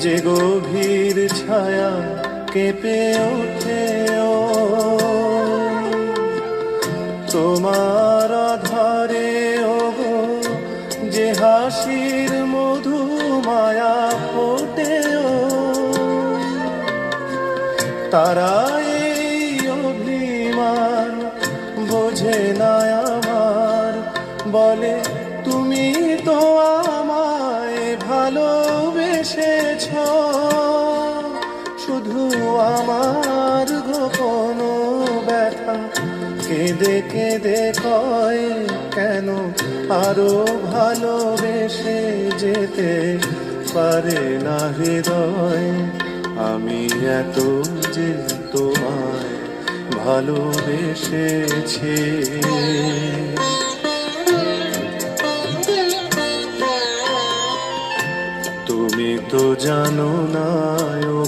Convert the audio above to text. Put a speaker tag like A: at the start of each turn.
A: যে গভীর ছায়া কেঁপে ওঠে তোমার আধারে ওগো, যে হাসির মধু মায়া ফোটে তারা এই অভিমান বোঝে না আমার, বলে তুমি তো আমায় ভালোবেসেছ, শুধু আমার গোপন ব্যথা কেঁদে কেঁদে কয় কেন আরো ভালোবেসে যেতে পারে না হৃদয়। আমি এত যে তোমায় ভালোবেসেছি, তুমি তো জানো না ও